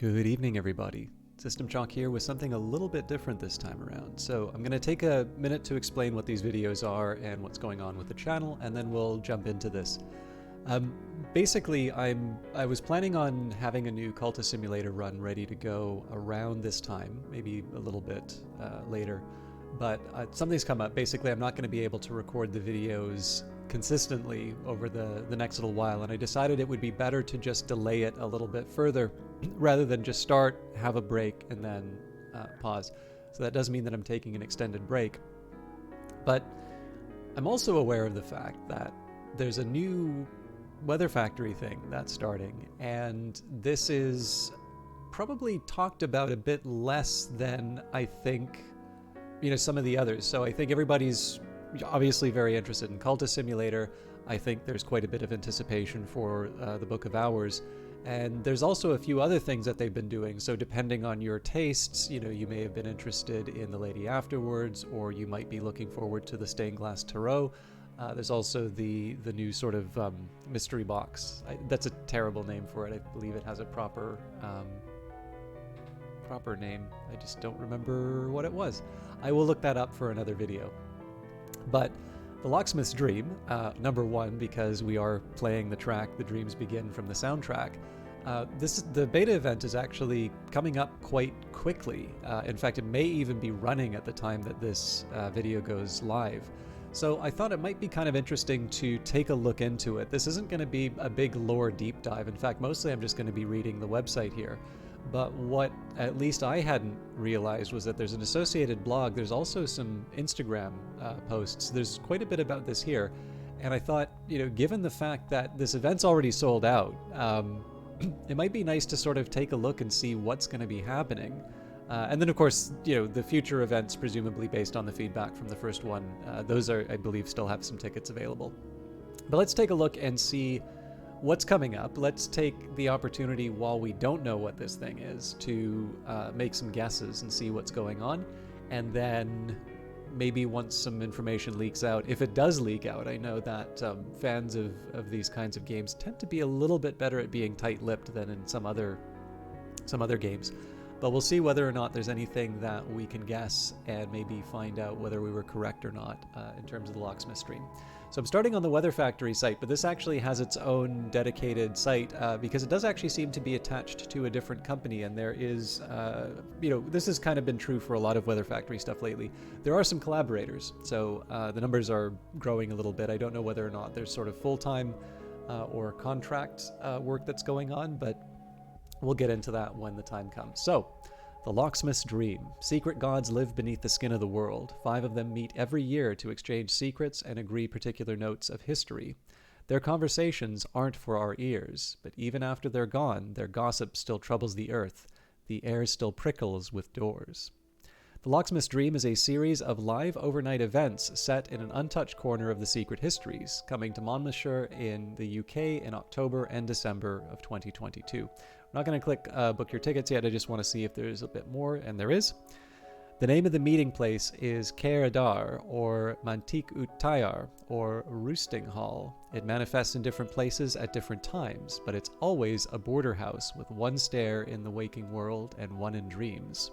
Good evening, everybody. System Chalk here with something a little bit different this time around. So I'm going to take a minute to explain what these videos are and what's going on with the channel, and then we'll jump into this. Basically, I was planning on having a new Cultist Simulator run ready to go around this time, maybe a little bit later, but something's come up. Basically, I'm not going to be able to record the videos consistently over the next little while, and I decided it would be better to just delay it a little bit further rather than just start, have a break, and then pause. So that does mean that I'm taking an extended break. But I'm also aware of the fact that there's a new Weather Factory thing that's starting, and this is probably talked about a bit less than I think, some of the others. So I think everybody's obviously very interested in Cultist Simulator. I think there's quite a bit of anticipation for the Book of Hours. And there's also a few other things that they've been doing. So depending on your tastes, you may have been interested in The Lady Afterwards, or you might be looking forward to the Stained Glass Tarot. There's also the new sort of mystery box. That's a terrible name for it. I believe it has a proper name. I just don't remember what it was. I will look that up for another video. But the Locksmith's Dream, number one, because we are playing the track The Dreams Begin from the soundtrack. The beta event is actually coming up quite quickly. In fact, it may even be running at the time that this video goes live. So I thought it might be kind of interesting to take a look into it. This isn't going to be a big lore deep dive. In fact, mostly I'm just going to be reading the website here. But what at least I hadn't realized was that there's an associated blog. There's also some Instagram posts. There's quite a bit about this here. And I thought, given the fact that this event's already sold out, it might be nice to sort of take a look and see what's going to be happening. And then, of course, the future events, presumably based on the feedback from the first one, those are, I believe, still have some tickets available. But let's take a look and see what's coming up. Let's take the opportunity while we don't know what this thing is to make some guesses and see what's going on. And then maybe once some information leaks out, if it does leak out, I know that fans of these kinds of games tend to be a little bit better at being tight-lipped than in some other games. But we'll see whether or not there's anything that we can guess and maybe find out whether we were correct or not in terms of the Locksmith stream. So I'm starting on the Weather Factory site, but this actually has its own dedicated site because it does actually seem to be attached to a different company. And there is, this has kind of been true for a lot of Weather Factory stuff lately. There are some collaborators, so the numbers are growing a little bit. I don't know whether or not there's sort of full-time or contract work that's going on, but we'll get into that when the time comes. So, the Locksmith's Dream. Secret gods live beneath the skin of the world. 5 of them meet every year to exchange secrets and agree particular notes of history. Their conversations aren't for our ears, but even after they're gone, their gossip still troubles the earth. The air still prickles with doors. The Locksmith's Dream is a series of live overnight events set in an untouched corner of the secret histories, coming to Monmouthshire in the UK in October and December of 2022. I'm not going to click book your tickets yet. I just want to see if there's a bit more, and there is. The name of the meeting place is Caer Adar, or Mantik Ut Tayar, or Roosting Hall. It manifests in different places at different times, but it's always a border house with one stair in the waking world and one in dreams.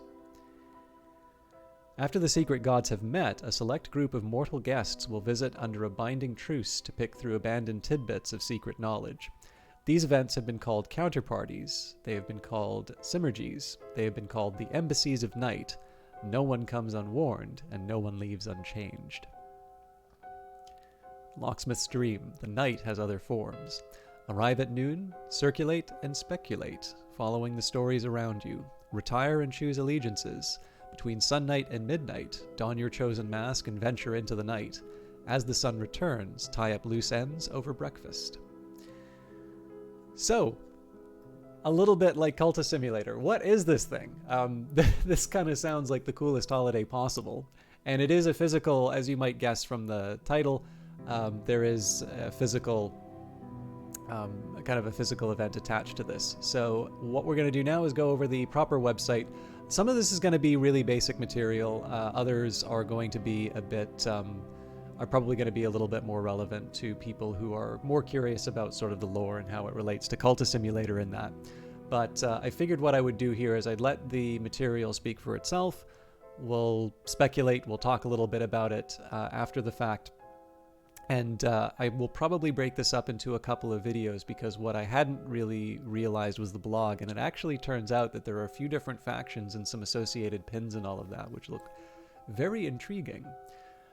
After the secret gods have met, a select group of mortal guests will visit under a binding truce to pick through abandoned tidbits of secret knowledge. These events have been called counterparties, they have been called symergies, they have been called the embassies of night. No one comes unwarned, and no one leaves unchanged. Locksmith's Dream. The night has other forms. Arrive at noon, circulate and speculate, following the stories around you. Retire and choose allegiances. Between sunnight and midnight, don your chosen mask and venture into the night. As the sun returns, tie up loose ends over breakfast. So, a little bit like Cultist Simulator. What is this thing? This kind of sounds like the coolest holiday possible. And it is a physical, as you might guess from the title, there is a physical, kind of a physical event attached to this. So what we're going to do now is go over the proper website. Some of this is going to be really basic material. Others are going to be a bit... are probably going to be a little bit more relevant to people who are more curious about sort of the lore and how it relates to Cultist Simulator in that. But I figured what I would do here is I'd let the material speak for itself. We'll speculate, we'll talk a little bit about it after the fact. And I will probably break this up into a couple of videos, because what I hadn't really realized was the blog, and it actually turns out that there are a few different factions and some associated pins and all of that, which look very intriguing.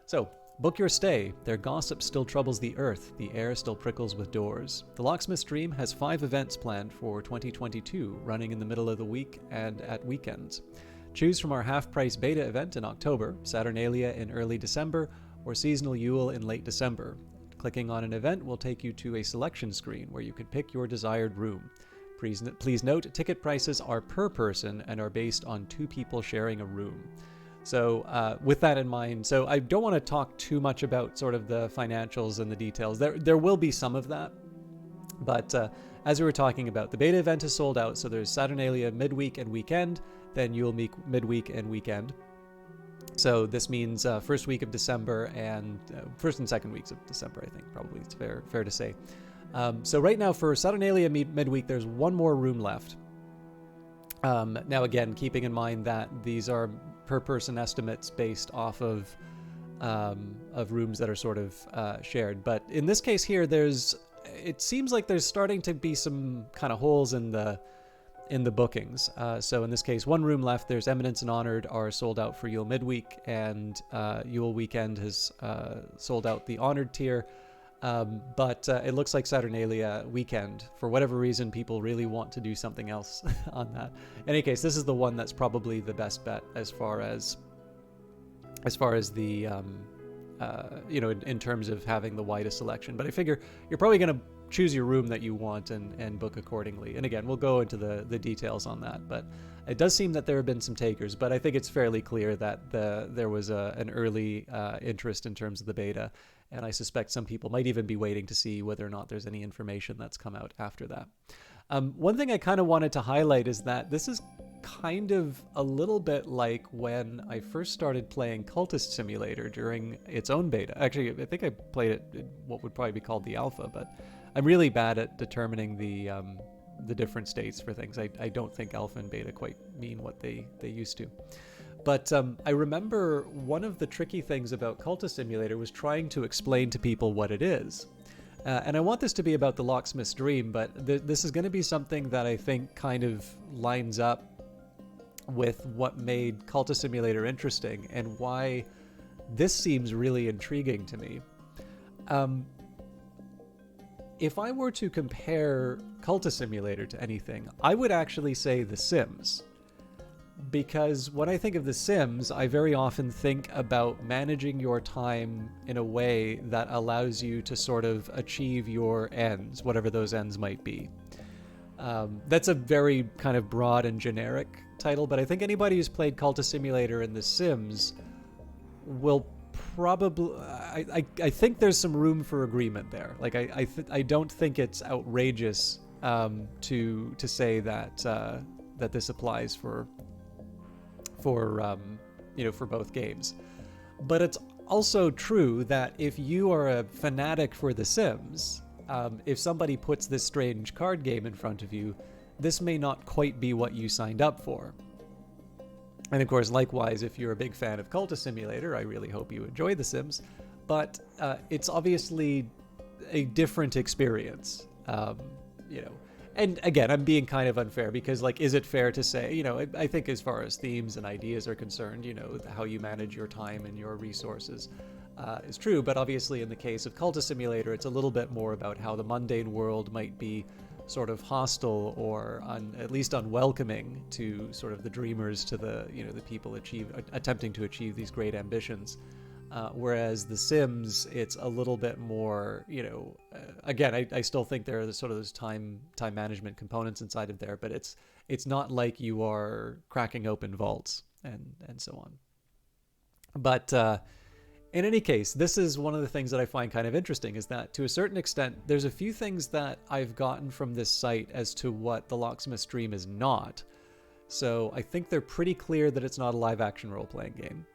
So, book your stay. Their gossip still troubles the earth. The air still prickles with doors. The Locksmith's Dream has 5 events planned for 2022, running in the middle of the week and at weekends. Choose from our half-price beta event in October, Saturnalia in early December, or Seasonal Yule in late December. Clicking on an event will take you to a selection screen where you can pick your desired room. Please note, ticket prices are per person and are based on 2 people sharing a room. So with that in mind, so I don't want to talk too much about sort of the financials and the details. There will be some of that, but as we were talking about, the beta event is sold out, so there's Saturnalia midweek and weekend, then Yule midweek and weekend. So this means first week of December and first and second weeks of December, I think, probably it's fair to say. So right now for Saturnalia midweek, there's 1 more room left. Now again, keeping in mind that these are per person estimates based off of rooms that are sort of shared. But in this case here, it seems like there's starting to be some kind of holes in the bookings. So in this case, 1 room left. There's Eminence and Honored are sold out for Yule midweek, and Yule weekend has sold out the Honored tier. But it looks like Saturnalia weekend, for whatever reason, people really want to do something else on that. In any case, this is the one that's probably the best bet as far as the in terms of having the widest selection. But I figure you're probably going to choose your room that you want and book accordingly. And again, we'll go into the details on that. But it does seem that there have been some takers, but I think it's fairly clear that there was an early interest in terms of the beta. And I suspect some people might even be waiting to see whether or not there's any information that's come out after that. One thing I kind of wanted to highlight is that this is kind of a little bit like when I first started playing Cultist Simulator during its own beta. Actually, I think I played it in what would probably be called the alpha, but I'm really bad at determining the different states for things. I don't think alpha and beta quite mean what they used to. But I remember one of the tricky things about Cultist Simulator was trying to explain to people what it is. And I want this to be about the Locksmith's Dream, but this is going to be something that I think kind of lines up with what made Cultist Simulator interesting and why this seems really intriguing to me. If I were to compare Cultist Simulator to anything, I would actually say The Sims. Because when I think of The Sims, I very often think about managing your time in a way that allows you to sort of achieve your ends, whatever those ends might be. That's a very kind of broad and generic title, but I think anybody who's played Cultist Simulator and The Sims will probably... I think there's some room for agreement there. Like, I don't think it's outrageous to say that that this applies for both games. But it's also true that if you are a fanatic for The Sims, if somebody puts this strange card game in front of you, this may not quite be what you signed up for. And of course, likewise, if you're a big fan of Cultist Simulator, I really hope you enjoy The Sims, but it's obviously a different experience, And again, I'm being kind of unfair because, like, is it fair to say, I think as far as themes and ideas are concerned, how you manage your time and your resources is true. But obviously in the case of Cultist Simulator, it's a little bit more about how the mundane world might be sort of hostile or at least unwelcoming to sort of the dreamers, to the people attempting to achieve these great ambitions. Whereas The Sims, it's a little bit more, again, I still think there are sort of those time management components inside of there, but it's not like you are cracking open vaults and so on. But in any case, this is one of the things that I find kind of interesting, is that to a certain extent, there's a few things that I've gotten from this site as to what the Locksmith's Dream is not. So I think they're pretty clear that it's not a live action role-playing game.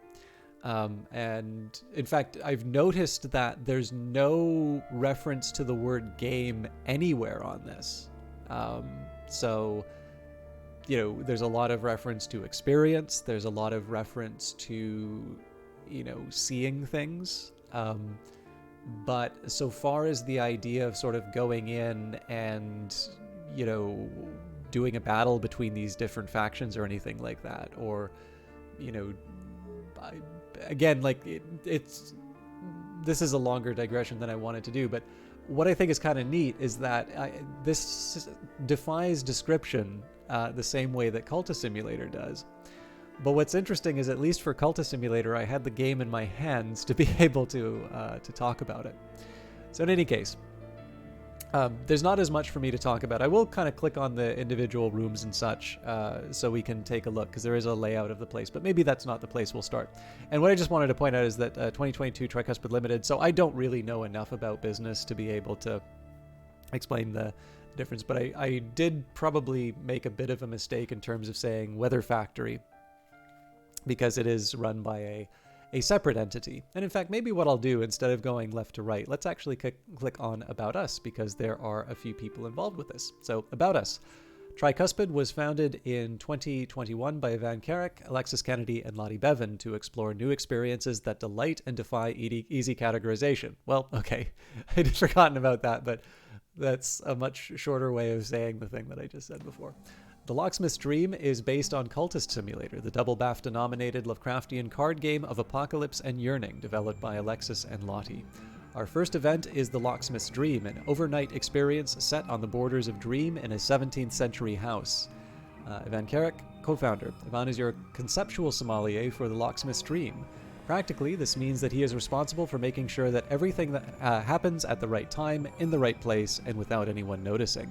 And in fact, I've noticed that there's no reference to the word game anywhere on this. So there's a lot of reference to experience. There's a lot of reference to, seeing things. But so far as the idea of sort of going in and, doing a battle between these different factions or anything like that, or, again, like it's this is a longer digression than I wanted to do, but what I think is kind of neat is that this defies description the same way that Cultist Simulator does. But what's interesting is, at least for Cultist Simulator, I had the game in my hands to be able to talk about it. So in any case, there's not as much for me to talk about. I will kind of click on the individual rooms and such so we can take a look, because there is a layout of the place, but maybe that's not the place we'll start. And what I just wanted to point out is that 2022 Triscupid Limited, so I don't really know enough about business to be able to explain the difference, but I did probably make a bit of a mistake in terms of saying Weather Factory, because it is run by a separate entity. And in fact, maybe what I'll do, instead of going left to right, let's actually click on About Us, because there are a few people involved with this. So, About Us. Triscupid was founded in 2021 by Van Carrick, Alexis Kennedy, and Lottie Bevan to explore new experiences that delight and defy easy categorization. Well, okay, I'd forgotten about that, but that's a much shorter way of saying the thing that I just said before. The Locksmith's Dream is based on Cultist Simulator, the double BAFTA-nominated Lovecraftian card game of apocalypse and yearning, developed by Alexis and Lottie. Our first event is The Locksmith's Dream, an overnight experience set on the borders of Dream in a 17th century house. Ivan Carrick, co-founder. Ivan is your conceptual sommelier for The Locksmith's Dream. Practically, this means that he is responsible for making sure that everything that happens at the right time, in the right place, and without anyone noticing.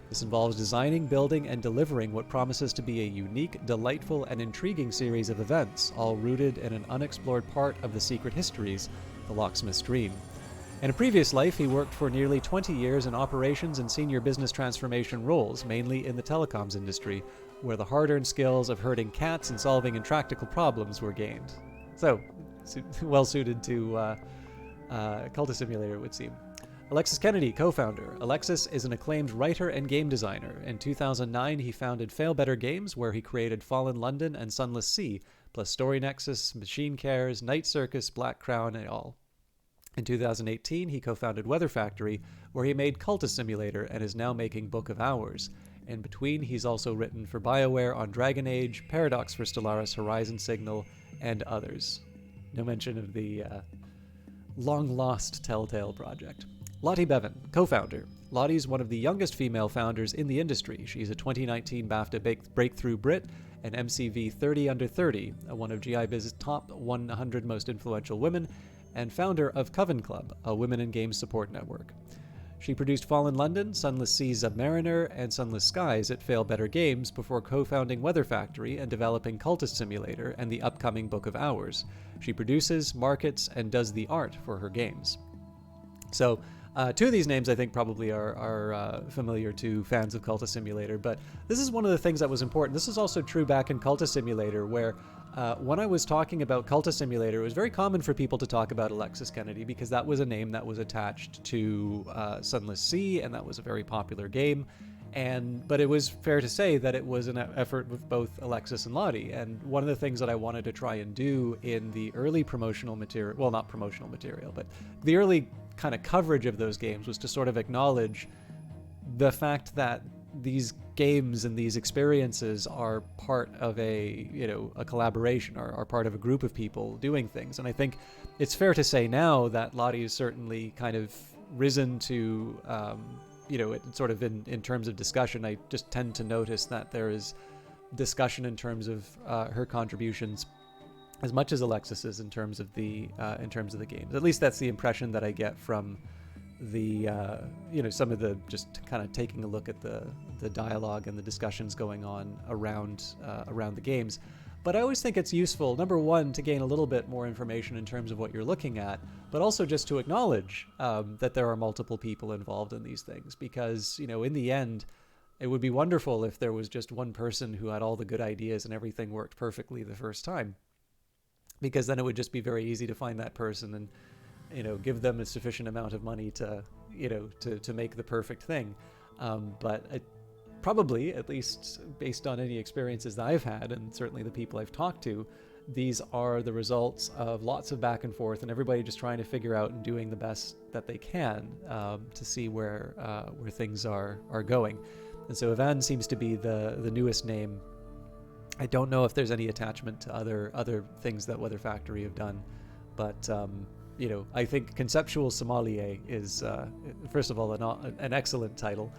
This involves designing, building, and delivering what promises to be a unique, delightful, and intriguing series of events, all rooted in an unexplored part of the secret histories, the Locksmith's Dream. In a previous life, he worked for nearly 20 years in operations and senior business transformation roles, mainly in the telecoms industry, where the hard-earned skills of herding cats and solving intractable problems were gained. So, well-suited to Cultist Simulator, it would seem. Alexis Kennedy, co-founder. Alexis is an acclaimed writer and game designer. In 2009, he founded Fail Better Games, where he created Fallen London and Sunless Sea, plus Story Nexus, Machine Cares, Night Circus, Black Crown, and all. In 2018, he co-founded Weather Factory, where he made Cultist Simulator and is now making Book of Hours. In between, he's also written for BioWare on Dragon Age, Paradox for Stellaris, Horizon Signal, and others. No mention of the long-lost Telltale project. Lottie Bevan, co-founder. Lottie's one of the youngest female founders in the industry. She's a 2019 BAFTA Breakthrough Brit and MCV 30 Under 30, one of GI Biz's top 100 most influential women, and founder of Coven Club, a women in games support network. She produced Fallen London, Sunless Seas Submariner, and Sunless Skies at Fail Better Games before co-founding Weather Factory and developing Cultist Simulator and the upcoming Book of Hours. She produces, markets, and does the art for her games. So, two of these names I think probably are familiar to fans of Cultist Simulator, but this is one of the things that was important. This is also true back in Cultist Simulator, where when I was talking about Cultist Simulator, it was very common for people to talk about Alexis Kennedy, because that was a name that was attached to Sunless Sea, and that was a very popular game. But it was fair to say that it was an effort with both Alexis and Lottie. And one of the things that I wanted to try and do in the early promotional material, well, not promotional material, but the early kind of coverage of those games, was to sort of acknowledge the fact that these games and these experiences are part of a collaboration, or are part of a group of people doing things. And I think it's fair to say now that Lottie has certainly kind of risen to, sort of in terms of discussion. I just tend to notice that there is discussion in terms of her contributions as much as Alexis's in terms of the games. At least that's the impression that I get from the some of the, just kind of taking a look at the dialogue and the discussions going on around the games. But I always think it's useful, number one, to gain a little bit more information in terms of what you're looking at, but also just to acknowledge that there are multiple people involved in these things, because in the end, it would be wonderful if there was just one person who had all the good ideas and everything worked perfectly the first time, because then it would just be very easy to find that person and give them a sufficient amount of money to make the perfect thing. But probably, at least based on any experiences that I've had, and certainly the people I've talked to, these are the results of lots of back and forth and everybody just trying to figure out and doing the best that they can to see where things are going. And so Ivan seems to be the newest name. I don't know if there's any attachment to other things that Weather Factory have done, but I think Conceptual Sommelier is first of all an excellent title,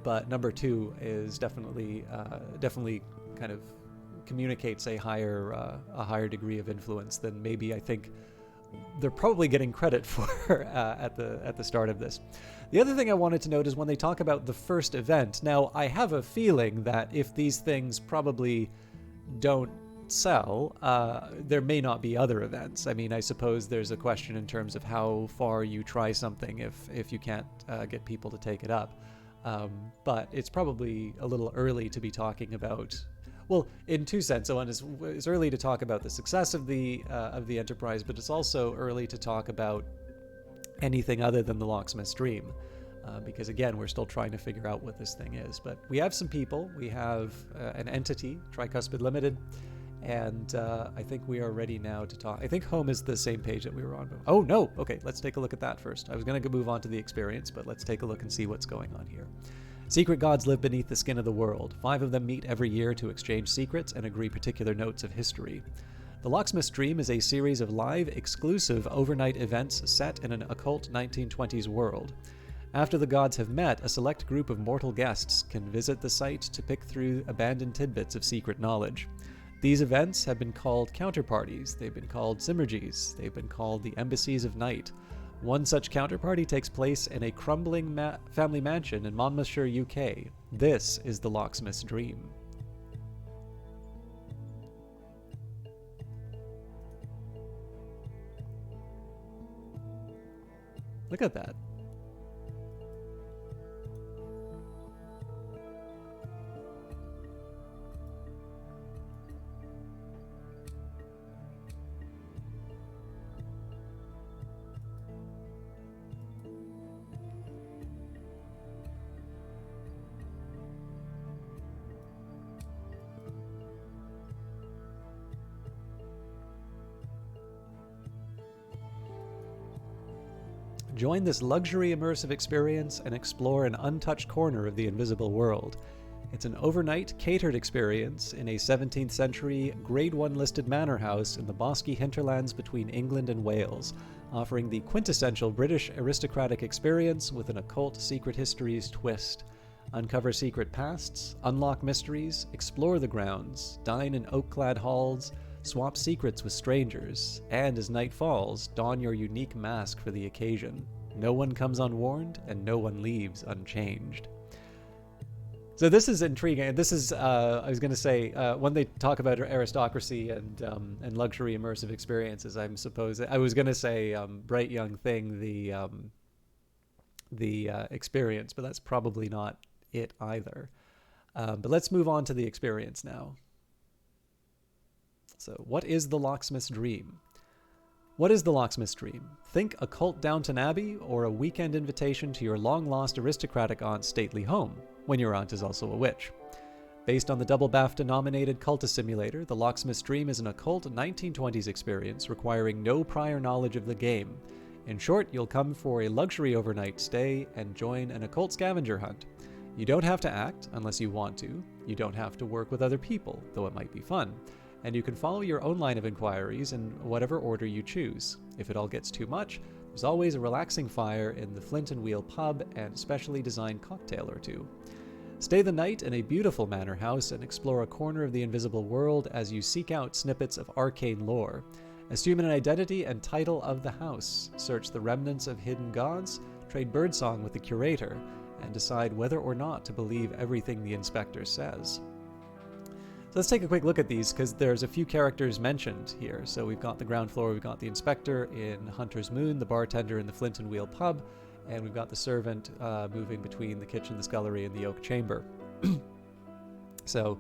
but number two is definitely kind of communicates a higher degree of influence than maybe I think they're probably getting credit for at the start of this. The other thing I wanted to note is when they talk about the first event. Now, I have a feeling that if these things probably don't sell, there may not be other events. I mean, I suppose there's a question in terms of how far you try something if you can't get people to take it up. But it's probably a little early to be talking about. Well, in two senses. One is it's early to talk about the success of the enterprise, but it's also early to talk about anything other than the Locksmith's dream, because again, we're still trying to figure out what this thing is. But we have some people. We have an entity, Triscupid Limited, and I think we are ready now to talk. I think home is the same page that we were on. Oh no! Okay, let's take a look at that first. I was going to move on to the experience, but let's take a look and see what's going on here. Secret gods live beneath the skin of the world. 5 of them meet every year to exchange secrets and agree particular notes of history. The Locksmith's Dream is a series of live, exclusive overnight events set in an occult 1920s world. After the gods have met, a select group of mortal guests can visit the site to pick through abandoned tidbits of secret knowledge. These events have been called counterparties, they've been called synergies, they've been called the embassies of night. One such counterparty takes place in a crumbling family mansion in Monmouthshire, UK. This is the Locksmith's Dream. Look at that. Join this luxury immersive experience and explore an untouched corner of the invisible world. It's an overnight, catered experience in a 17th century, Grade 1 listed manor house in the bosky hinterlands between England and Wales, offering the quintessential British aristocratic experience with an occult secret histories twist. Uncover secret pasts, unlock mysteries, explore the grounds, dine in oak-clad halls, swap secrets with strangers, and as night falls, don your unique mask for the occasion. No one comes unwarned, and no one leaves unchanged. So this is intriguing. This is, I was going to say, when they talk about aristocracy and luxury immersive experiences, I was going to say Bright Young Thing, the experience, but that's probably not it either. But let's move on to the experience now. So, what is the Locksmith's Dream? What is the Locksmith's Dream? Think occult Downton Abbey or a weekend invitation to your long-lost aristocratic aunt's stately home, when your aunt is also a witch. Based on the double BAFTA-nominated Cultist Simulator, the Locksmith's Dream is an occult 1920s experience requiring no prior knowledge of the game. In short, you'll come for a luxury overnight stay and join an occult scavenger hunt. You don't have to act unless you want to. You don't have to work with other people, though it might be fun. And you can follow your own line of inquiries in whatever order you choose. If it all gets too much, there's always a relaxing fire in the Flint and Wheel pub and a specially designed cocktail or two. Stay the night in a beautiful manor house and explore a corner of the invisible world as you seek out snippets of arcane lore. Assume an identity and title of the house. Search the remnants of hidden gods, trade birdsong with the curator, and decide whether or not to believe everything the inspector says. So let's take a quick look at these, because there's a few characters mentioned here. So we've got the ground floor, we've got the inspector in Hunter's Moon, the bartender in the Flint and Wheel pub, and we've got the servant moving between the kitchen, the scullery, and the oak chamber. So,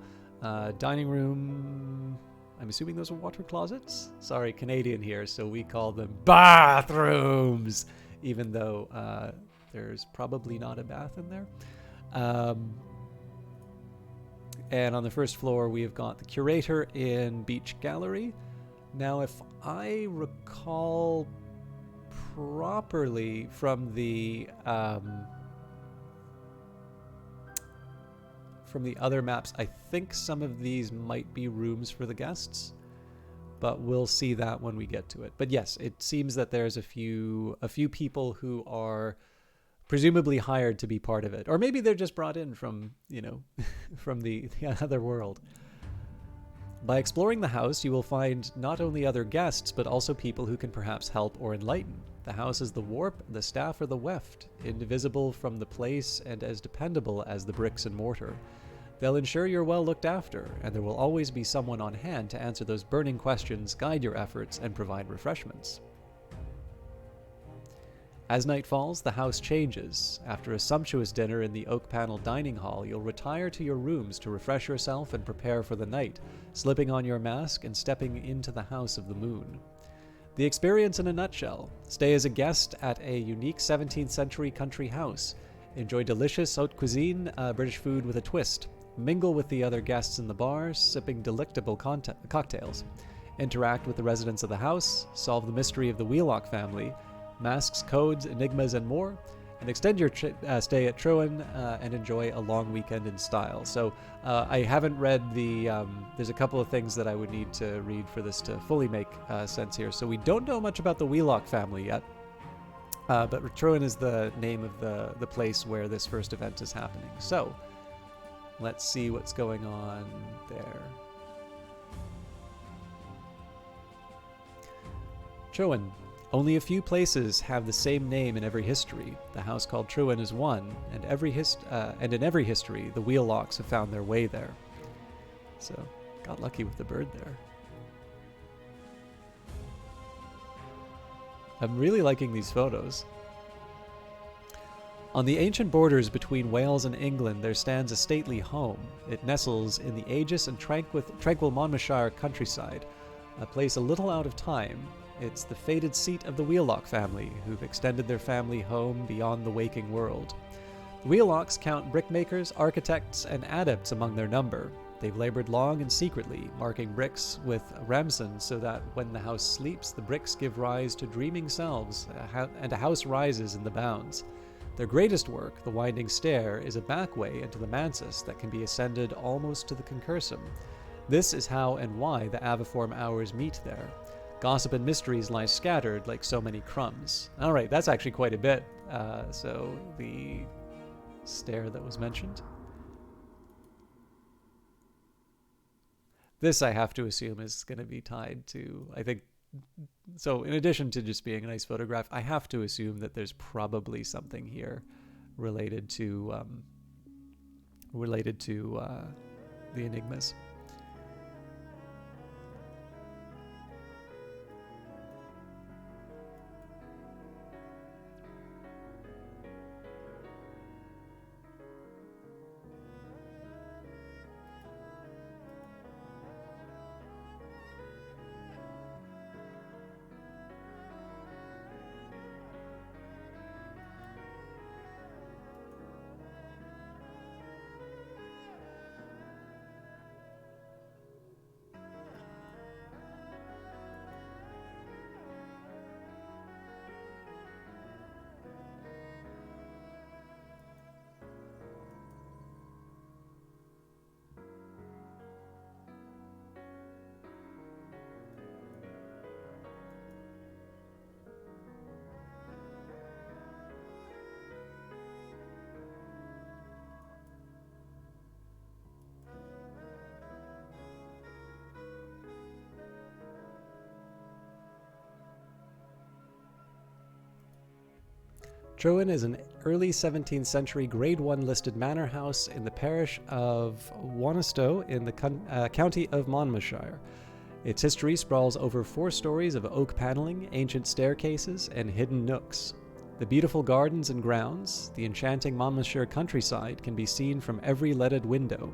dining room, I'm assuming those are water closets? Sorry, Canadian here, so we call them bathrooms, even though there's probably not a bath in there. And on the first floor, we have got the curator in Beach Gallery. Now, if I recall properly from the other maps, I think some of these might be rooms for the guests, but we'll see that when we get to it. But yes, it seems that there's a few people who are presumably hired to be part of it, or maybe they're just brought in from, you know, from the other world. By exploring the house, you will find not only other guests, but also people who can perhaps help or enlighten. The house is the warp, the staff, or the weft, indivisible from the place and as dependable as the bricks and mortar. They'll ensure you're well looked after, and there will always be someone on hand to answer those burning questions, guide your efforts, and provide refreshments. As night falls, the house changes. After a sumptuous dinner in the oak-paneled dining hall, you'll retire to your rooms to refresh yourself and prepare for the night, slipping on your mask and stepping into the House of the Moon. The experience in a nutshell: stay as a guest at a unique 17th century country house. Enjoy delicious haute cuisine, British food with a twist. Mingle with the other guests in the bar, sipping delectable cocktails. Interact with the residents of the house, solve the mystery of the Wheelock family, masks, codes, enigmas, and more, and extend your stay at Trowan and enjoy a long weekend in style. So I haven't read the, there's a couple of things that I would need to read for this to fully make sense here. So we don't know much about the Wheelock family yet, but Trowan is the name of the place where this first event is happening. So let's see what's going on there. Trowan. Only a few places have the same name in every history. The house called Trowan is one, and in every history, the Wheelocks have found their way there. So, got lucky with the bird there. I'm really liking these photos. On the ancient borders between Wales and England, there stands a stately home. It nestles in the aegis and tranquil Monmouthshire countryside, a place a little out of time. It's the fated seat of the Wheelock family, who've extended their family home beyond the waking world. The Wheelocks count brickmakers, architects, and adepts among their number. They've labored long and secretly, marking bricks with ramson so that when the house sleeps, the bricks give rise to dreaming selves, and a house rises in the bounds. Their greatest work, the winding stair, is a back way into the mansus that can be ascended almost to the concursum. This is how and why the aviform hours meet there. Gossip and mysteries lie scattered like so many crumbs. All right, that's actually quite a bit. So the stair that was mentioned. This, I have to assume, is going to be tied to, I think, so in addition to just being a nice photograph, I have to assume that there's probably something here related to the enigmas. Trowan is an early 17th century Grade 1 listed manor house in the parish of Wanastow in the county of Monmouthshire. Its history sprawls over 4 stories of oak paneling, ancient staircases, and hidden nooks. The beautiful gardens and grounds, the enchanting Monmouthshire countryside, can be seen from every leaded window.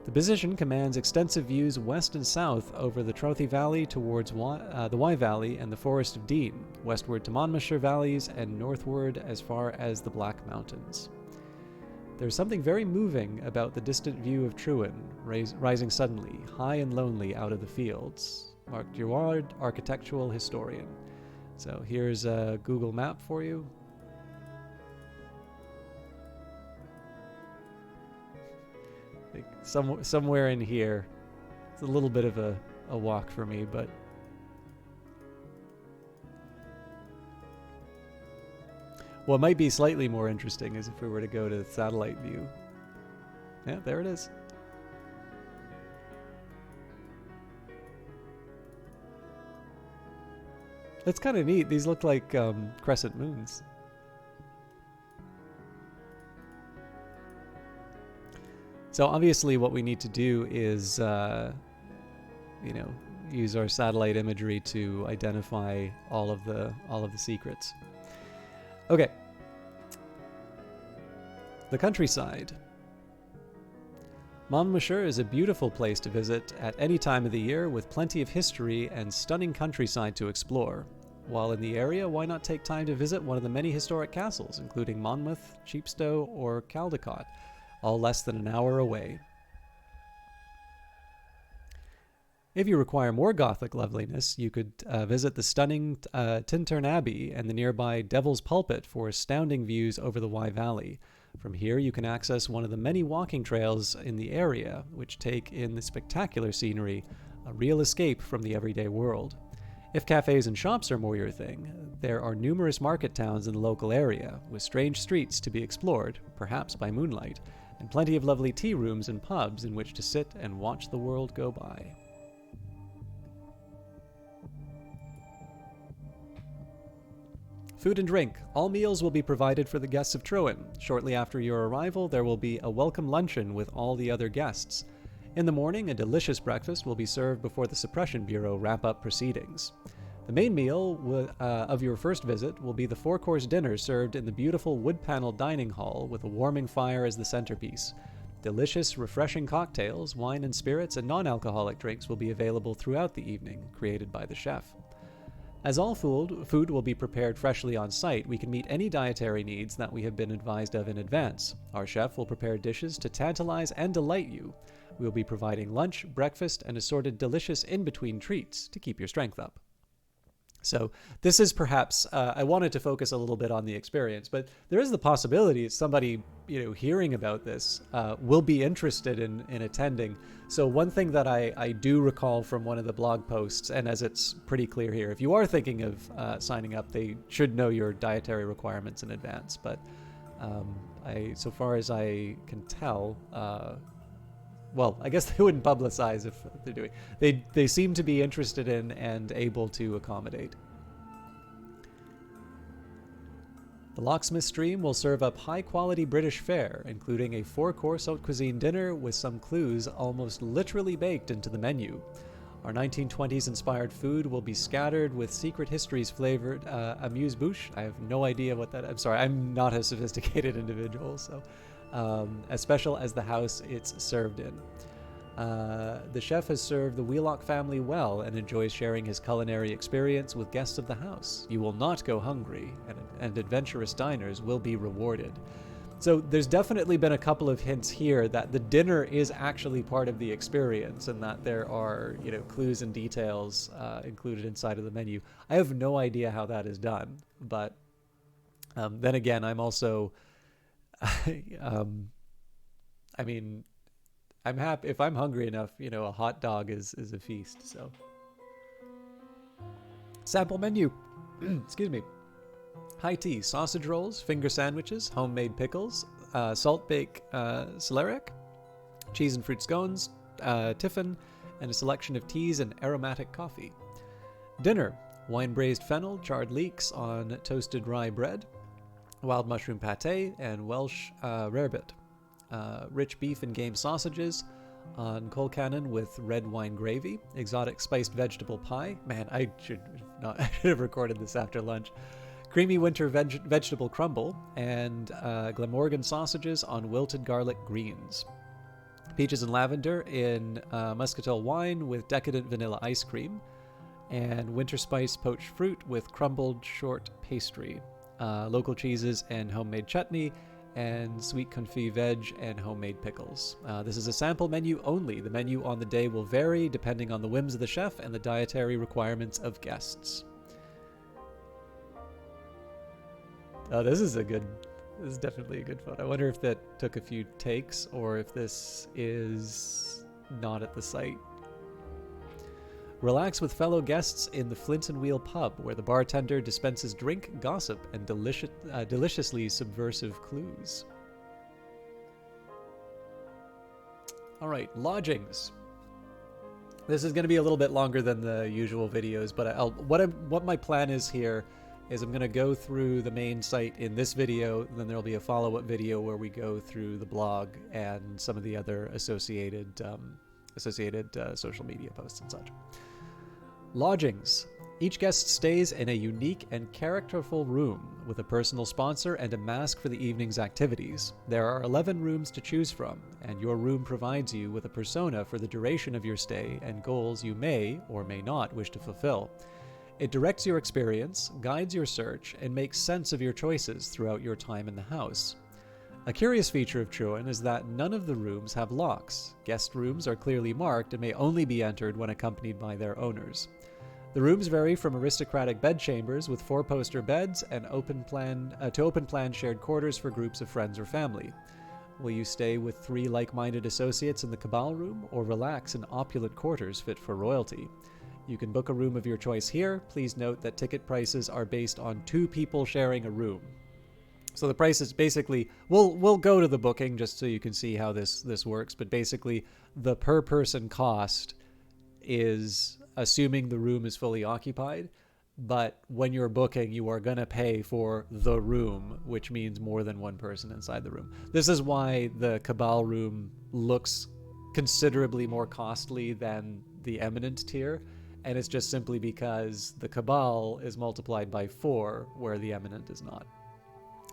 The position commands extensive views west and south over the Trothy Valley towards the Wye Valley and the Forest of Dean, westward to Monmouthshire valleys, and northward as far as the Black Mountains. There's something very moving about the distant view of Truin, rising suddenly, high and lonely out of the fields. Mark Girouard, architectural historian. So here's a Google map for you. I think somewhere in here. It's a little bit of a walk for me, but what might be slightly more interesting is if we were to go to the satellite view. Yeah, there it is. It's kind of neat. These look like crescent moons. So obviously what we need to do is, use our satellite imagery to identify all of the secrets. Okay. The countryside. Monmouthshire is a beautiful place to visit at any time of the year with plenty of history and stunning countryside to explore. While in the area, why not take time to visit one of the many historic castles, including Monmouth, Chepstow, or Caldecott, all less than an hour away. If you require more Gothic loveliness, you could visit the stunning Tintern Abbey and the nearby Devil's Pulpit for astounding views over the Wye Valley. From here, you can access one of the many walking trails in the area, which take in the spectacular scenery, a real escape from the everyday world. If cafes and shops are more your thing, there are numerous market towns in the local area, with strange streets to be explored, perhaps by moonlight, and plenty of lovely tea rooms and pubs in which to sit and watch the world go by. Food and drink. All meals will be provided for the guests of Truin. Shortly after your arrival, there will be a welcome luncheon with all the other guests. In the morning, a delicious breakfast will be served before the Suppression Bureau wrap up proceedings. The main meal of your first visit will be the 4-course dinner served in the beautiful wood-paneled dining hall with a warming fire as the centerpiece. Delicious, refreshing cocktails, wine and spirits, and non-alcoholic drinks will be available throughout the evening, created by the chef. As all food will be prepared freshly on site, we can meet any dietary needs that we have been advised of in advance. Our chef will prepare dishes to tantalize and delight you. We will be providing lunch, breakfast, and assorted delicious in-between treats to keep your strength up. So this is perhaps, I wanted to focus a little bit on the experience, but there is the possibility somebody, hearing about this will be interested in attending. So one thing that I do recall from one of the blog posts, and as it's pretty clear here, if you are thinking of signing up, they should know your dietary requirements in advance. But so far as I can tell, well, I guess they wouldn't publicize if they're doing. They seem to be interested in and able to accommodate. The Locksmith stream will serve up high-quality British fare, including a 4-course haute cuisine dinner with some clues almost literally baked into the menu. Our 1920s-inspired food will be scattered with secret histories flavored amuse-bouche. I have no idea what that. I'm sorry, I'm not a sophisticated individual, so. As special as the house it's served in. The chef has served the Wheelock family well and enjoys sharing his culinary experience with guests of the house. You will not go hungry, and adventurous diners will be rewarded. So there's definitely been a couple of hints here that the dinner is actually part of the experience and that there are, clues and details included inside of the menu. I have no idea how that is done, but then again, I'm also... I'm happy if I'm hungry enough, a hot dog is a feast. So sample menu. Excuse me. High tea, sausage rolls, finger sandwiches, homemade pickles, salt bake celeriac, cheese and fruit scones, tiffin, and a selection of teas and aromatic coffee. Dinner, wine braised fennel, charred leeks on toasted rye bread, wild mushroom pate, and Welsh rarebit. Rich beef and game sausages on colcannon with red wine gravy. Exotic spiced vegetable pie. Man, I should have recorded this after lunch. Creamy winter vegetable crumble, and Glamorgan sausages on wilted garlic greens. Peaches and lavender in muscatel wine with decadent vanilla ice cream. And winter spice poached fruit with crumbled short pastry. Local cheeses and homemade chutney, and sweet confit veg and homemade pickles. This is a sample menu only. The menu on the day will vary depending on the whims of the chef and the dietary requirements of guests. Oh, this is definitely a good photo. I wonder if that took a few takes or if this is not at the site. Relax with fellow guests in the Flint and Wheel pub, where the bartender dispenses drink, gossip, and deliciously subversive clues. All right, lodgings. This is going to be a little bit longer than the usual videos, but what my plan is here is I'm going to go through the main site in this video, and then there'll be a follow-up video where we go through the blog and some of the other associated social media posts and such. Lodgings. Each guest stays in a unique and characterful room with a personal sponsor and a mask for the evening's activities. There are 11 rooms to choose from, and your room provides you with a persona for the duration of your stay and goals you may or may not wish to fulfill. It directs your experience, guides your search, and makes sense of your choices throughout your time in the house. A curious feature of Truan is that none of the rooms have locks. Guest rooms are clearly marked and may only be entered when accompanied by their owners. The rooms vary from aristocratic bedchambers with 4-poster beds and open plan shared quarters for groups of friends or family. Will you stay with 3 like-minded associates in the Cabal room or relax in opulent quarters fit for royalty? You can book a room of your choice here. Please note that ticket prices are based on 2 people sharing a room. So the price is basically, we'll go to the booking just so you can see how this works, but basically the per person cost is assuming the room is fully occupied, but when you're booking, you are going to pay for the room, which means more than one person inside the room. This is why the Cabal room looks considerably more costly than the Eminent tier, and it's just simply because the Cabal is multiplied by 4, where the Eminent is not.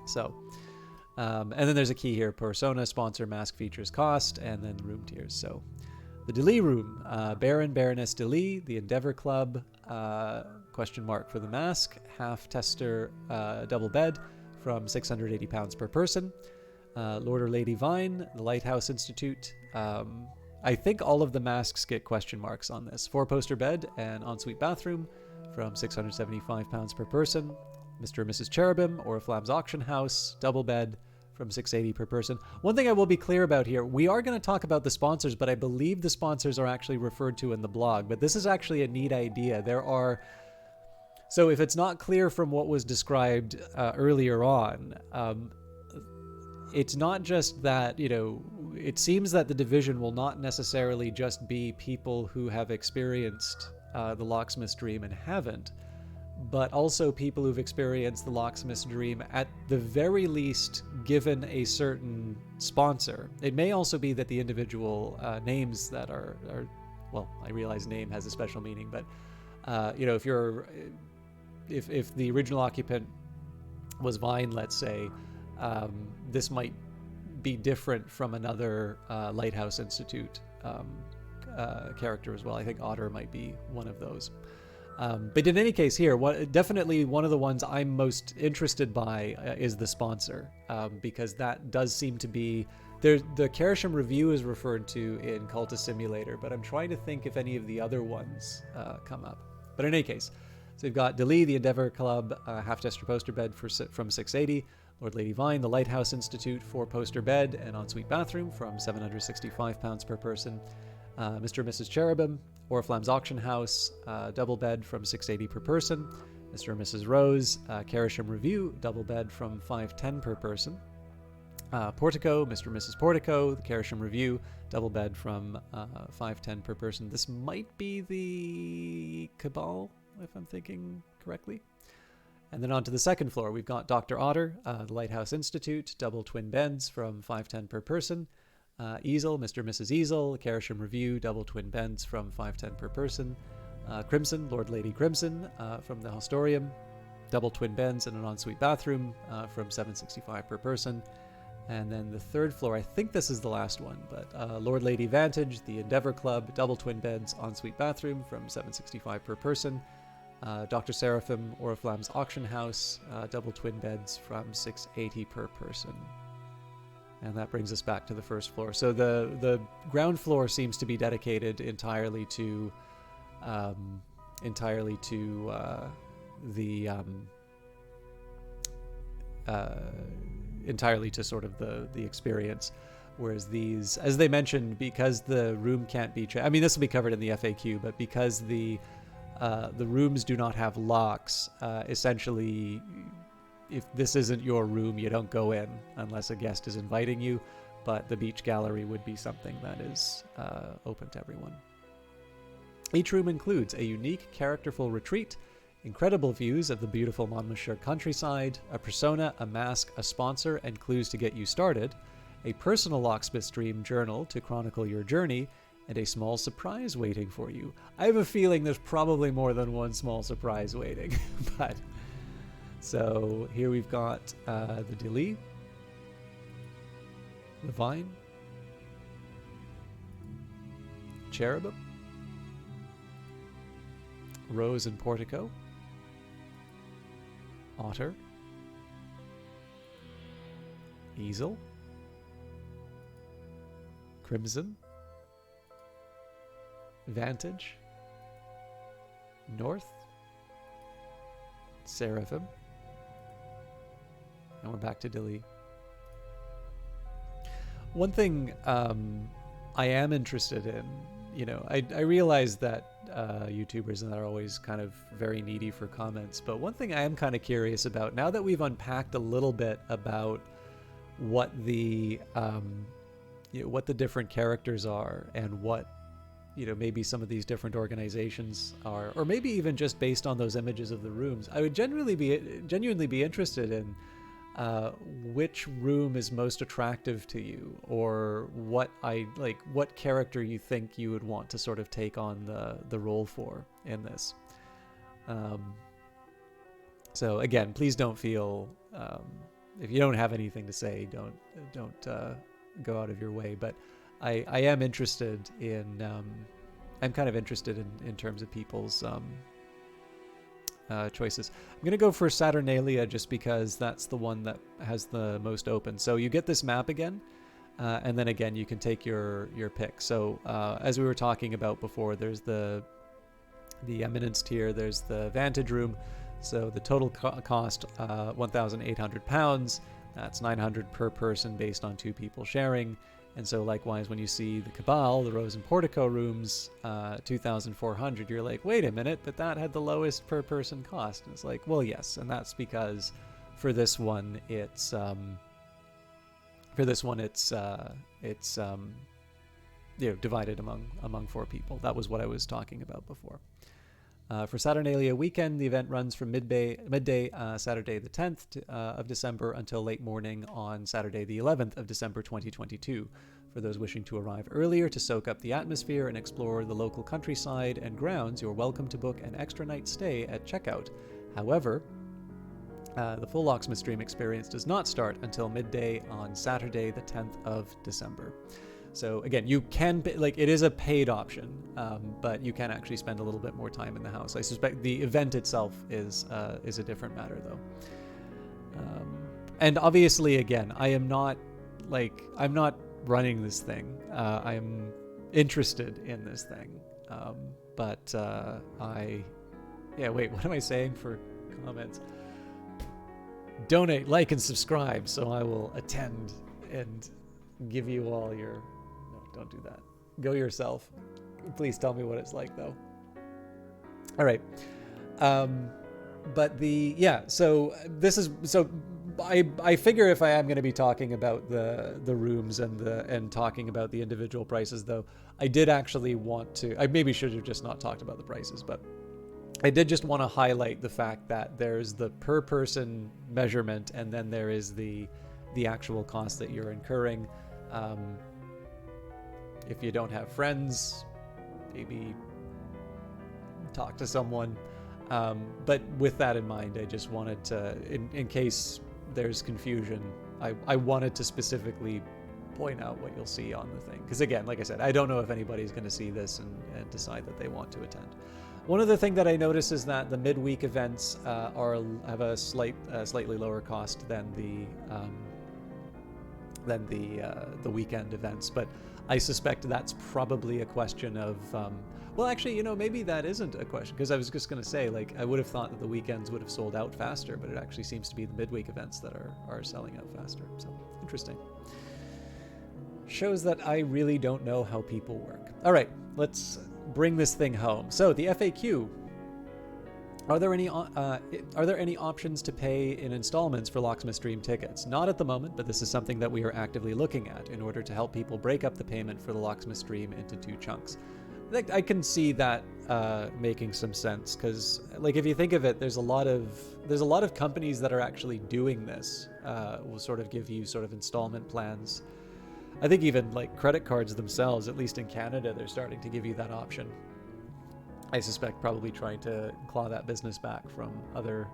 So, and then there's a key here: persona, sponsor, mask, features, cost, and then room tiers. So, the Delis room, Baron, Baroness Delis, the Endeavor Club, question mark for the mask, half tester, double bed from £680 per person. Lord or Lady Vine, the Lighthouse Institute. I think all of the masks get question marks on this. 4-poster bed and ensuite bathroom from £675 per person. Mr. and Mrs. Cherubim, Oriflamme's Auction House, double bed from $680 per person. One thing I will be clear about here, we are going to talk about the sponsors, but I believe the sponsors are actually referred to in the blog. But this is actually a neat idea. So if it's not clear from what was described earlier on, it's not just that, it seems that the division will not necessarily just be people who have experienced the Locksmith dream and haven't, but also people who've experienced the Locksmith's dream at the very least given a certain sponsor. It may also be that the individual names that are well, I realize name has a special meaning, but if the original occupant was Vine, let's say, this might be different from another Lighthouse Institute character as well. I think Otter might be one of those. But in any case here, definitely one of the ones I'm most interested by is the sponsor, because that does seem to be... the Kersham Review is referred to in Cultist Simulator, but I'm trying to think if any of the other ones come up. But in any case, so we've got Delis, the Endeavor Club, half-tester poster bed from $680, Lord Lady Vine, the Lighthouse Institute, 4-poster bed and ensuite bathroom from £765 per person. Mr. and Mrs. Cherubim, Oriflamme's Auction House, double bed from $680 per person. Mr. and Mrs. Rose, Kersham Review, double bed from $510 per person. Portico, Mr. and Mrs. Portico, the Kersham Review, double bed from $510 per person. This might be the Cabal, if I'm thinking correctly. And then on to the second floor, we've got Dr. Otter, the Lighthouse Institute, double twin beds from $510 per person. Easel, Mr. and Mrs. Easel, Kersham Review, double twin beds from $510 per person. Crimson, Lord Lady Crimson from the Hostorium, double twin beds and an ensuite bathroom from $765 per person. And then the third floor, I think this is the last one, but Lord Lady Vantage, the Endeavor Club, double twin beds, ensuite bathroom from $765 per person. Dr. Seraphim, Oriflamme's Auction House, double twin beds from $680 per person. And that brings us back to the first floor. So the ground floor seems to be dedicated entirely to entirely to sort of the experience, whereas these, as they mentioned, because the room can't be I mean, this will be covered in the FAQ, but because the rooms do not have locks, essentially, if this isn't your room, you don't go in unless a guest is inviting you, but the beach gallery would be something that is open to everyone. Each room includes a unique, characterful retreat, incredible views of the beautiful Monmouthshire countryside, a persona, a mask, a sponsor, and clues to get you started, a personal Locksmith Stream journal to chronicle your journey, and a small surprise waiting for you. I have a feeling there's probably more than one small surprise waiting, but... So here we've got the Dili, the Vine, Cherubim, Rose and Portico, Otter, Easel, Crimson, Vantage, North, Seraphim, and we're back to Dili. One thing I am interested in, you know, I realize that YouTubers are always kind of very needy for comments, but one thing I am kind of curious about, now that we've unpacked a little bit about what the different characters are and what, you know, maybe some of these different organizations are, or maybe even just based on those images of the rooms, I would genuinely be interested in which room is most attractive to you, or what character you think you would want to sort of take on the role for in this. So again, please don't feel, if you don't have anything to say, don't go out of your way. But I am interested in, I'm kind of interested in terms of people's choices. I'm going to go for Saturnalia just because that's the one that has the most open. So you get this map again, and then again you can take your pick. So as we were talking about before, there's the Eminence tier, there's the Vantage room. So the total cost, £1,800. That's 900 per person based on 2 people sharing. And so likewise, when you see the Cabal, the Rose and Portico rooms, 2,400, you're like, wait a minute, but that had the lowest per person cost. And it's like, well, yes, and that's because for this one, it's divided among 4 people. That was what I was talking about before. For Saturnalia weekend, the event runs from midday Saturday the 10th of December until late morning on Saturday the 11th of December 2022. For those wishing to arrive earlier to soak up the atmosphere and explore the local countryside and grounds, you're welcome to book an extra night stay at checkout. However, the full Locksmith Stream experience does not start until midday on Saturday the 10th of December. So again, you can, like, it is a paid option, but you can actually spend a little bit more time in the house. I suspect the event itself is a different matter, though. And obviously, again, I'm not running this thing. I am interested in this thing, but wait, what am I saying for comments? Donate, like, and subscribe, so I will attend and give you all your... No, don't do that. Go yourself. Please tell me what it's like, though. All right. But so this is... So I figure if I am going to be talking about the rooms and talking about the individual prices, though, I did actually want to... I maybe should have just not talked about the prices, but I did just want to highlight the fact that there's the per person measurement, and then there is the actual cost that you're incurring. If you don't have friends, maybe talk to someone. But with that in mind, I just wanted to, in case there's confusion, I wanted to specifically point out what you'll see on the thing. Because again, like I said, I don't know if anybody's going to see this and decide that they want to attend. One other thing that I noticed is that the midweek events have a slightly lower cost than than the weekend events. But I suspect that's probably a question of well, actually, you know, maybe that isn't a question, because I was just going to say, like, I would have thought that the weekends would have sold out faster, but it actually seems to be the midweek events that are selling out faster. So interesting. Shows that I really don't know how people work. All right, let's bring this thing home. So the FAQ. Are there any options to pay in installments for Locksmith Stream tickets? Not at the moment, but this is something that we are actively looking at in order to help people break up the payment for the Locksmith Stream into 2 chunks. I can see that making some sense, because, like, if you think of it, there's a lot of companies that are actually doing this. Will sort of give you sort of installment plans. I think even like credit cards themselves, at least in Canada, they're starting to give you that option. I suspect probably trying to claw that business back from other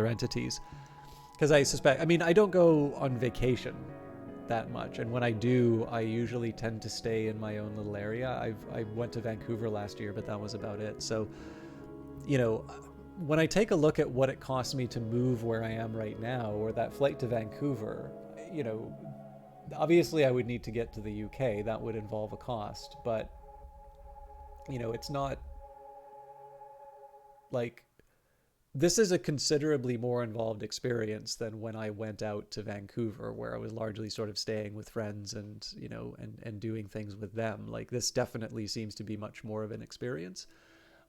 entities. Because I mean, I don't go on vacation that much, and when I do, I usually tend to stay in my own little area. I went to Vancouver last year, but that was about it. So, you know, when I take a look at what it costs me to move where I am right now, or that flight to Vancouver, you know, obviously I would need to get to the UK. That would involve a cost, but, you know, it's not like, this is a considerably more involved experience than when I went out to Vancouver, where I was largely sort of staying with friends and, you know, and doing things with them. Like, this definitely seems to be much more of an experience.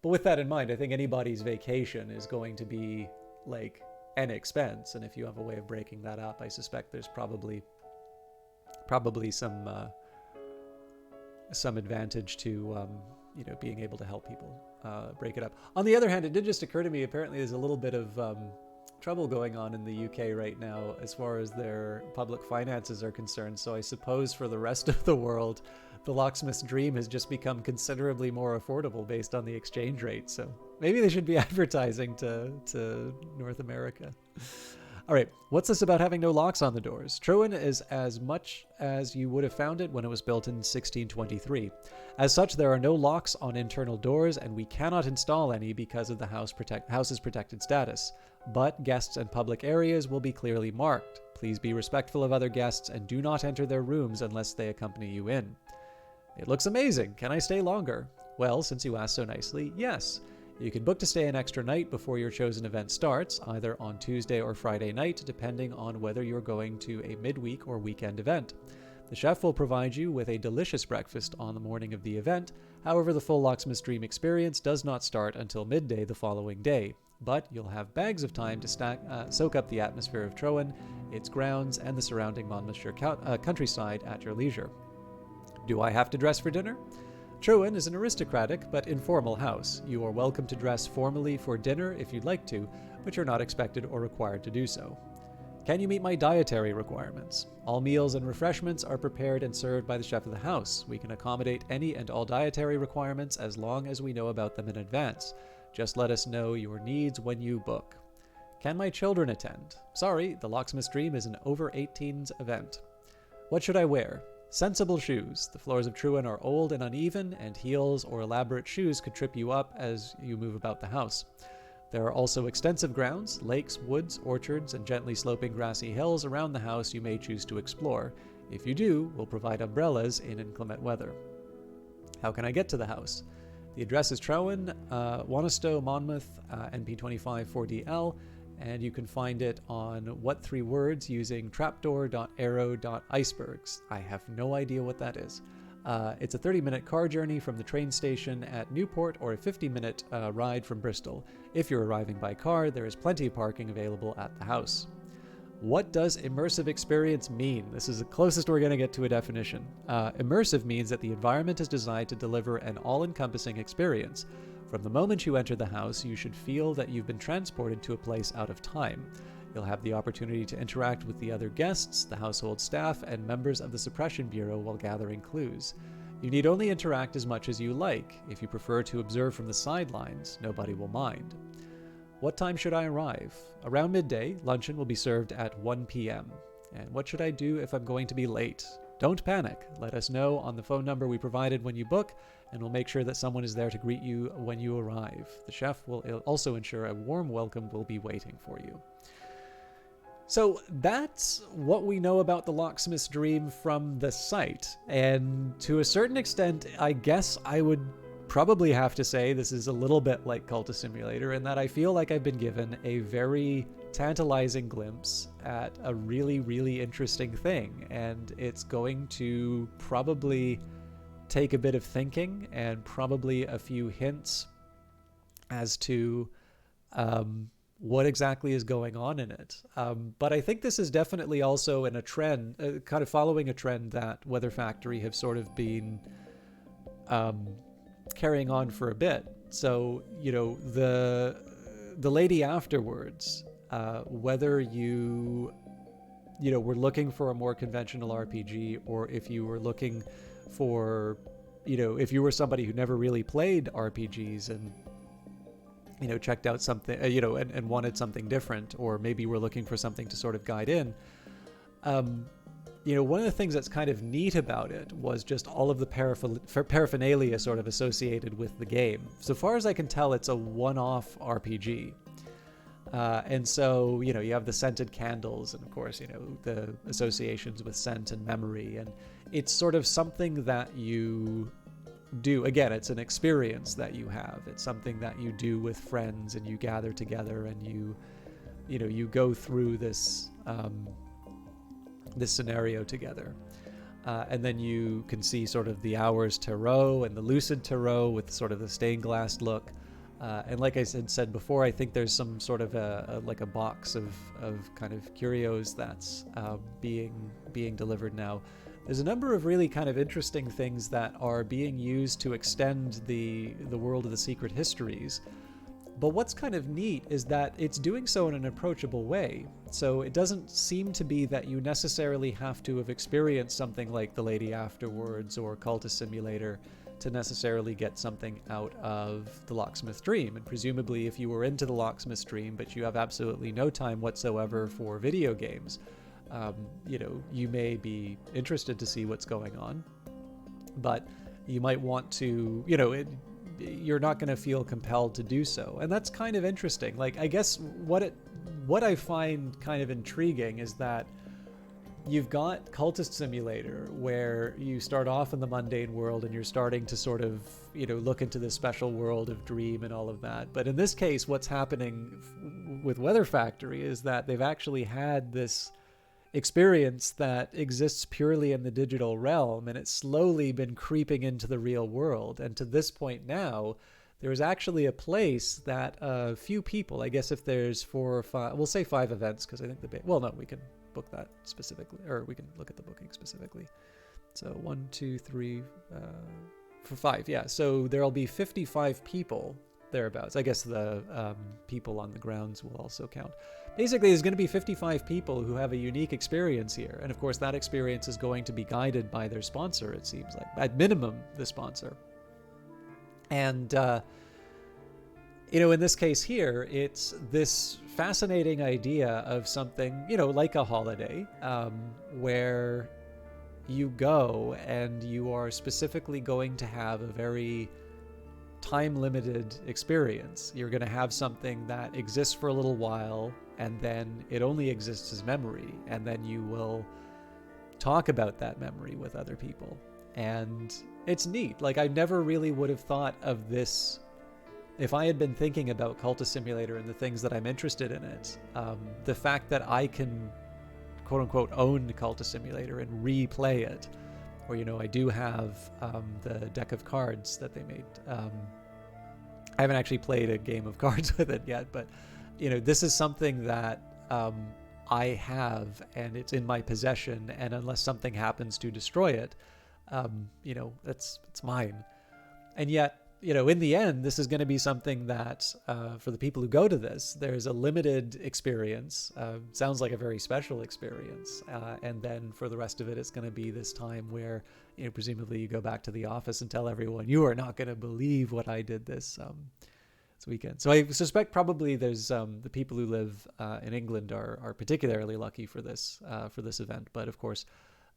But with that in mind, I think anybody's vacation is going to be like an expense. And if you have a way of breaking that up, I suspect there's probably some advantage to, you know, being able to help people break it up. On the other hand, it did just occur to me, apparently there's a little bit of trouble going on in the UK right now as far as their public finances are concerned. So I suppose for the rest of the world, the Locksmith's Dream has just become considerably more affordable based on the exchange rate. So maybe they should be advertising to North America. All right, what's this about having no locks on the doors? Trowan is as much as you would have found it when it was built in 1623. As such, there are no locks on internal doors, and we cannot install any because of the house's protected status. But guests and public areas will be clearly marked. Please be respectful of other guests and do not enter their rooms unless they accompany you in. It looks amazing. Can I stay longer? Well, since you asked so nicely, yes. You can book to stay an extra night before your chosen event starts, either on Tuesday or Friday night, depending on whether you're going to a midweek or weekend event. The chef will provide you with a delicious breakfast on the morning of the event. However, the full Locksmith Dream experience does not start until midday the following day, but you'll have bags of time to soak up the atmosphere of Trowan, its grounds, and the surrounding Monmouthshire countryside at your leisure. Do I have to dress for dinner? Trowan is an aristocratic but informal house. You are welcome to dress formally for dinner if you'd like to, but you're not expected or required to do so. Can you meet my dietary requirements? All meals and refreshments are prepared and served by the chef of the house. We can accommodate any and all dietary requirements as long as we know about them in advance. Just let us know your needs when you book. Can my children attend? Sorry, the Locksmith Dream is an over-18s event. What should I wear? Sensible shoes. The floors of Trowan are old and uneven, and heels or elaborate shoes could trip you up as you move about the house. There are also extensive grounds, lakes, woods, orchards, and gently sloping grassy hills around the house you may choose to explore. If you do, we'll provide umbrellas in inclement weather. How can I get to the house? The address is Trowan, Wanastow, Monmouth, NP25 4DL, and you can find it on What 3 Words using trapdoor.arrow.icebergs. I have no idea what that is. It's a 30-minute car journey from the train station at Newport or a 50-minute ride from Bristol. If you're arriving by car, there is plenty of parking available at the house. What does immersive experience mean? This is the closest we're going to get to a definition. Immersive means that the environment is designed to deliver an all-encompassing experience. From the moment you enter the house, you should feel that you've been transported to a place out of time. You'll have the opportunity to interact with the other guests, the household staff, and members of the Suppression Bureau while gathering clues. You need only interact as much as you like. If you prefer to observe from the sidelines, nobody will mind. What time should I arrive? Around midday, luncheon will be served at 1 p.m. And what should I do if I'm going to be late? Don't panic. Let us know on the phone number we provided when you book, and we'll make sure that someone is there to greet you when you arrive. The chef will also ensure a warm welcome will be waiting for you. So that's what we know about the Locksmith's Dream from the site. And to a certain extent, I guess I would probably have to say this is a little bit like Cultist Simulator in that I feel like I've been given a very tantalizing glimpse at a really, really interesting thing. And it's going to probably take a bit of thinking and probably a few hints as to what exactly is going on in it. But I think this is definitely also in a trend, kind of following a trend that Weather Factory have sort of been carrying on for a bit. So, you know, the lady afterwards, whether you know, were looking for a more conventional RPG, or if you were looking for, you know, if you were somebody who never really played RPGs and, you know, checked out something, you know, and wanted something different, or maybe were looking for something to sort of guide in. You know, one of the things that's kind of neat about it was just all of the paraphernalia sort of associated with the game. So far as I can tell, it's a one-off RPG. And so, you know, you have the scented candles and, of course, you know, the associations with scent and memory. And it's sort of something that you do. Again, it's an experience that you have. It's something that you do with friends, and you gather together and you know, you go through this this scenario together. And then you can see sort of the Hours Tarot and the Lucid Tarot with sort of the stained glass look. And like I said before, I think there's some sort of like a box of kind of curios that's being delivered now. There's a number of really kind of interesting things that are being used to extend the world of the secret histories. But what's kind of neat is that it's doing so in an approachable way. So it doesn't seem to be that you necessarily have to have experienced something like The Lady Afterwards or Cultist Simulator to necessarily get something out of the Locksmith Dream. And presumably if you were into the Locksmith Dream but you have absolutely no time whatsoever for video games, you know, you may be interested to see what's going on, but you might want to, you know, you're not going to feel compelled to do so. And that's kind of interesting. Like, I guess what I find kind of intriguing is that you've got Cultist Simulator, where you start off in the mundane world and you're starting to sort of, you know, look into this special world of Dream and all of that. But in this case, what's happening with Weather Factory is that they've actually had this experience that exists purely in the digital realm, and it's slowly been creeping into the real world. And to this point now, there's actually a place that a few people, I guess if there's 4 or 5, we'll say 5 events, because I think well, no, we can book that specifically, or we can look at the booking specifically. So 1, 2, 3, for 5, yeah. So there'll be 55 people thereabouts. I guess the people on the grounds will also count. Basically, there's going to be 55 people who have a unique experience here. And of course, that experience is going to be guided by their sponsor, it seems like. At minimum, the sponsor. And, you know, in this case here, it's this fascinating idea of something, you know, like a holiday, where you go and you are specifically going to have a very time-limited experience. You're going to have something that exists for a little while, and then it only exists as memory, and then you will talk about that memory with other people. And it's neat. Like, I never really would have thought of this if I had been thinking about Cultist Simulator and the things that I'm interested in it. The fact that I can quote-unquote own Cultist Simulator and replay it, or, you know, I do have the deck of cards that they made. I haven't actually played a game of cards with it yet, but, you know, this is something that I have, and it's in my possession, and unless something happens to destroy it, you know, it's mine. And yet, you know, in the end, this is going to be something that, for the people who go to this, there's a limited experience. Sounds like a very special experience. And then for the rest of it, it's going to be this time where, you know, presumably you go back to the office and tell everyone, you are not going to believe what I did this weekend. So I suspect probably there's the people who live in England are particularly lucky for this event. But of course,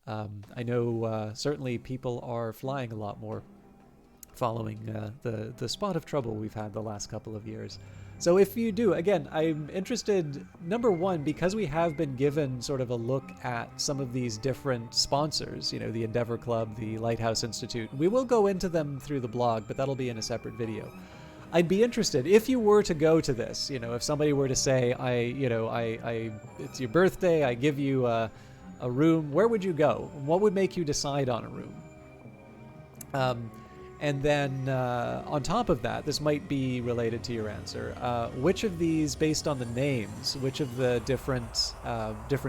I know certainly people are flying a lot more following the spot of trouble we've had the last couple of years. So if you do, again, I'm interested, number one, because we have been given sort of a look at some of these different sponsors, you know, the Endeavor Club, the Lighthouse Institute. We will go into them through the blog, but that'll be in a separate video. I'd be interested, if you were to go to this, you know, if somebody were to say, it's your birthday, I give you a room, where would you go? What would make you decide on a room? And then on top of that, this might be related to your answer. Which of these, based on the names, which of the different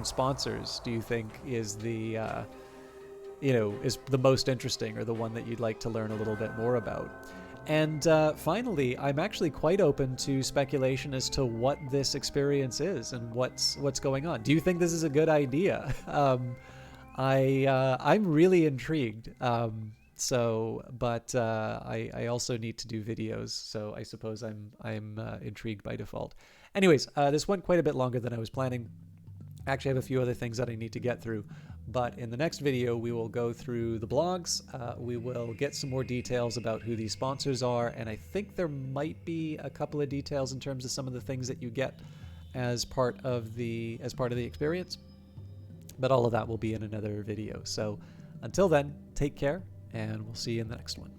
sponsors do you think is is the most interesting, or the one that you'd like to learn a little bit more about? And finally, I'm actually quite open to speculation as to what this experience is and what's going on. Do you think this is a good idea? I'm really intrigued. But I also need to do videos, so I suppose I'm intrigued by default. Anyways, this went quite a bit longer than I was planning. Actually, I have a few other things that I need to get through, but in the next video, we will go through the blogs. We will get some more details about who these sponsors are, and I think there might be a couple of details in terms of some of the things that you get as part of the experience. But all of that will be in another video. So until then, take care, and we'll see you in the next one.